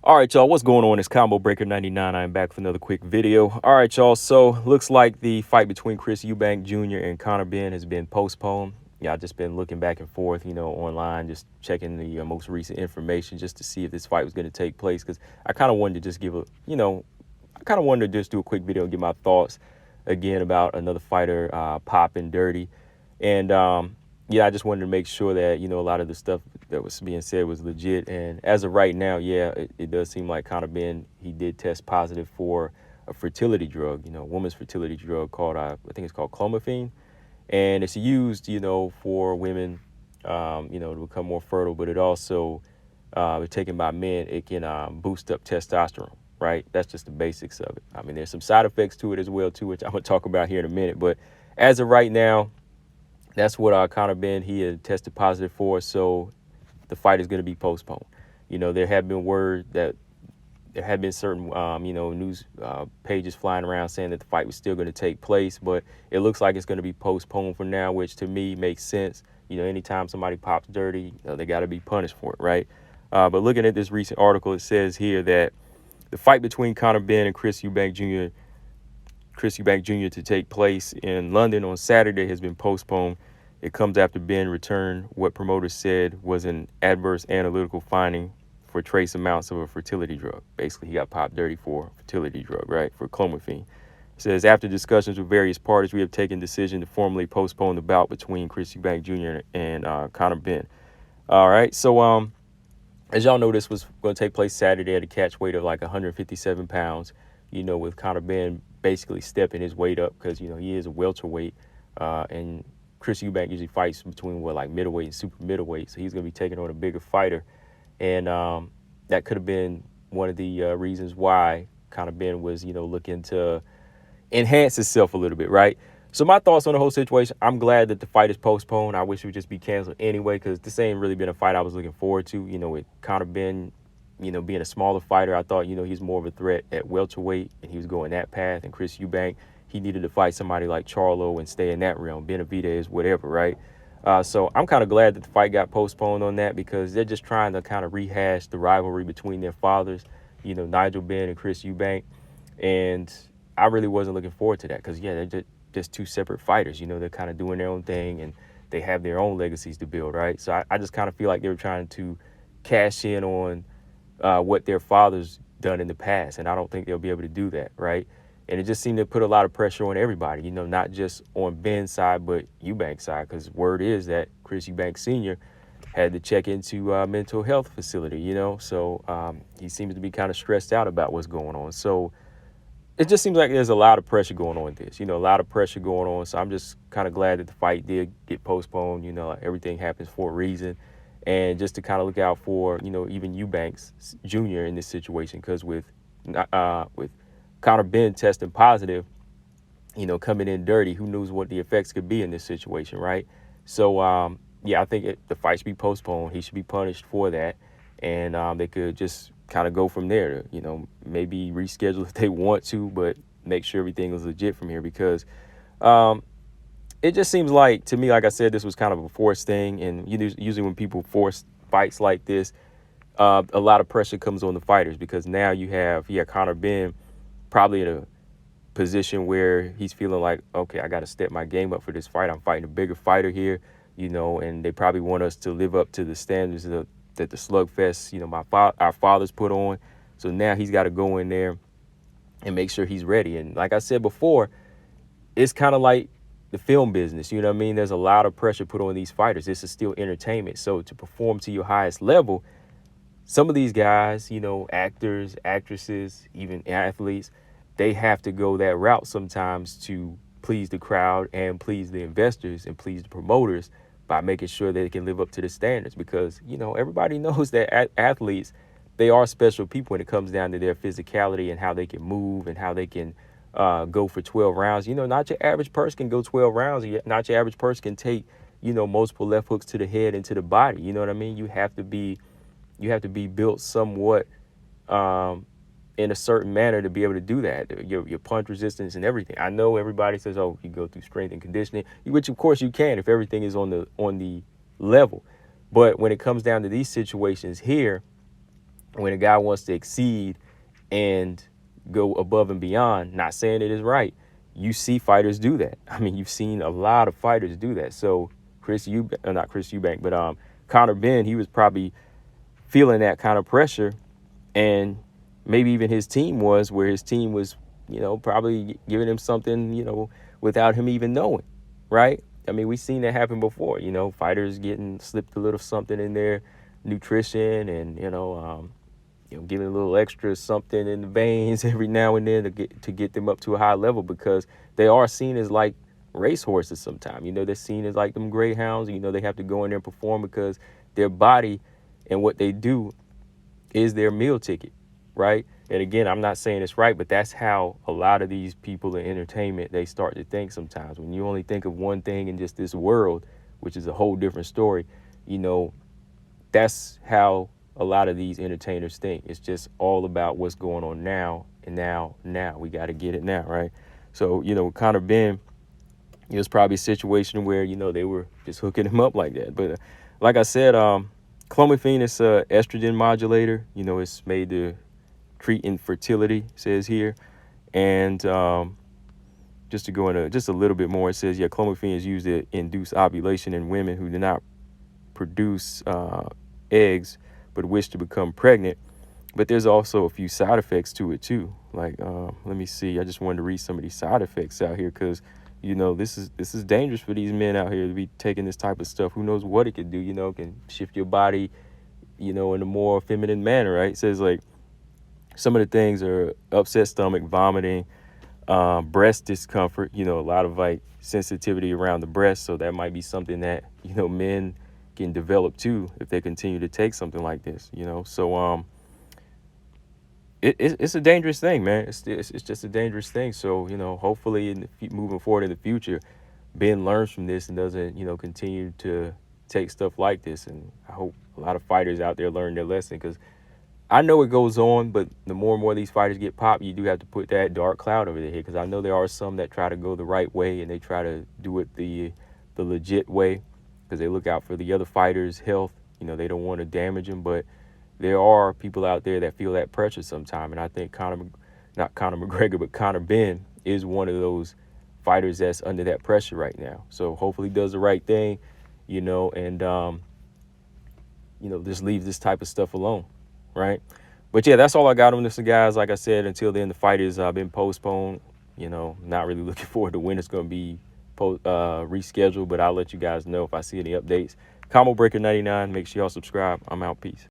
All right, y'all, what's going on? It's Combo Breaker 99. I'm back with another quick video. All right, y'all, so looks like the fight between Chris Eubanks Jr. and Conor Benn has been postponed. Yeah, I've just been looking back and forth, online, just checking the most recent information just to see if this fight was going to take place, because I kind of wanted to just I kind of wanted to just do a quick video and give my thoughts again about another fighter popping dirty. And yeah, I just wanted to make sure that, a lot of the stuff that was being said was legit. And as of right now, yeah, it does seem like Conor Benn, he did test positive for a fertility drug, a woman's fertility drug called, I think it's called clomiphene. And it's used, for women, to become more fertile, but it also, if taken by men, it can boost up testosterone, right? That's just the basics of it. I mean, there's some side effects to it as well, too, which I'm going to talk about here in a minute. But as of right now, that's what Conor Benn, he had tested positive for, so the fight is going to be postponed. There have been word that there have been certain, news pages flying around saying that the fight was still going to take place, but it looks like it's going to be postponed for now, which to me makes sense. Anytime somebody pops dirty, they got to be punished for it, right? But looking at this recent article, it says here that the fight between Conor Benn and Chris Eubanks Jr. to take place in London on Saturday has been postponed. It comes after Benn returned what promoters said was an adverse analytical finding for trace amounts of a fertility drug. Basically, he got popped dirty for a fertility drug, right, for clomiphene. It says, after discussions with various parties, we have taken decision to formally postpone the bout between Chris Eubanks Jr. and Conor Benn. All right, so as y'all know, this was going to take place Saturday at a catch weight of like 157 pounds, with Conor Benn basically stepping his weight up because, he is a welterweight. And Chris Eubanks usually fights between middleweight and super middleweight. So he's going to be taking on a bigger fighter. And that could have been one of the reasons why Conor Benn was, looking to enhance himself a little bit, right? So my thoughts on the whole situation, I'm glad that the fight is postponed. I wish it would just be canceled anyway, because this ain't really been a fight I was looking forward to. With Conor Benn, being a smaller fighter, I thought, he's more of a threat at welterweight, and he was going that path. And Chris Eubanks, he needed to fight somebody like Charlo and stay in that realm. Benavidez, whatever, right? So I'm kind of glad that the fight got postponed on that, because they're just trying to kind of rehash the rivalry between their fathers, Nigel Benn and Chris Eubanks. And I really wasn't looking forward to that, because, yeah, they're just two separate fighters. They're kind of doing their own thing, and they have their own legacies to build, right? So I just kind of feel like they were trying to cash in on what their fathers done in the past, and I don't think they'll be able to do that, right? And it just seemed to put a lot of pressure on everybody, not just on Ben's side, but Eubanks' side, because word is that Chris Eubanks Sr. had to check into a mental health facility, so he seems to be kind of stressed out about what's going on. So it just seems like there's a lot of pressure going on with this, a lot of pressure going on. So I'm just kind of glad that the fight did get postponed. Everything happens for a reason. And just to kind of look out for, even Eubanks Jr. in this situation, because with Conor Benn testing positive, coming in dirty, who knows what the effects could be in this situation, right? So, yeah, I think the fight should be postponed. He should be punished for that. And they could just kind of go from there, maybe reschedule if they want to, but make sure everything is legit from here, because it just seems like, to me, like I said, this was kind of a forced thing. And usually when people force fights like this, a lot of pressure comes on the fighters, because now you have Conor Benn probably in a position where he's feeling like, okay, I got to step my game up for this fight. I'm fighting a bigger fighter here, and they probably want us to live up to the standards that the slugfest, our fathers put on. So now he's got to go in there and make sure he's ready. And like I said before, it's kind of like the film business, you know what I mean? There's a lot of pressure put on these fighters. This is still entertainment. So to perform to your highest level, some of these guys, actors, actresses, even athletes, they have to go that route sometimes to please the crowd and please the investors and please the promoters by making sure that they can live up to the standards, because, everybody knows that athletes, they are special people when it comes down to their physicality and how they can move and how they can go for 12 rounds. Not your average person can go 12 rounds. Not your average person can take, multiple left hooks to the head and to the body. You know what I mean? You have to be built somewhat in a certain manner to be able to do that. Your punch resistance and everything. I know everybody says, oh, you go through strength and conditioning, which of course you can if everything is on the level. But when it comes down to these situations here, when a guy wants to exceed and go above and beyond, not saying it is right, you see fighters do that. I mean, you've seen a lot of fighters do that. So not Chris Eubank, but Conor Benn, he was probably feeling that kind of pressure, and maybe even his team was, where his team was, probably giving him something, without him even knowing, right? I mean, we've seen that happen before, fighters getting slipped a little something in their nutrition, and, giving a little extra something in the veins every now and then to get them up to a high level, because they are seen as like racehorses sometimes. They're seen as like them greyhounds. They have to go in there and perform because their body and what they do is their meal ticket, right? And again, I'm not saying it's right, but that's how a lot of these people in entertainment, they start to think sometimes. When you only think of one thing in just this world, which is a whole different story, that's how a lot of these entertainers think. It's just all about what's going on now, and now we got to get it now, right? So, Conor Benn, it was probably a situation where, they were just hooking him up like that. But like I said, clomiphene is a estrogen modulator. It's made to treat infertility, says here. And just to go into just a little bit more, it says, clomiphene is used to induce ovulation in women who do not produce eggs but wish to become pregnant. But there's also a few side effects to it too. Like, let me see. I just wanted to read some of these side effects out here, because this is dangerous for these men out here to be taking this type of stuff. Who knows what it could do? It can shift your body, in a more feminine manner, right? It says, like, some of the things are upset stomach, vomiting, breast discomfort. A lot of like sensitivity around the breast, so that might be something that men can develop too if they continue to take something like this. So it's a dangerous thing, man. It's just a dangerous thing. So hopefully moving forward in the future, Ben learns from this and doesn't continue to take stuff like this. And I hope a lot of fighters out there learn their lesson, because I know it goes on, but the more and more these fighters get popped, you do have to put that dark cloud over their head, because I know there are some that try to go the right way and they try to do it the legit way, because they look out for the other fighters' health. They don't want to damage them, but there are people out there that feel that pressure sometime. And I think not Conor McGregor, but Conor Benn is one of those fighters that's under that pressure right now. So hopefully he does the right thing, and, just leave this type of stuff alone, right? But yeah, that's all I got on this, guys. Like I said, until then, the fight has been postponed. Not really looking forward to when it's going to be rescheduled, but I'll let you guys know if I see any updates. Combo Breaker 99, make sure y'all subscribe. I'm out. Peace.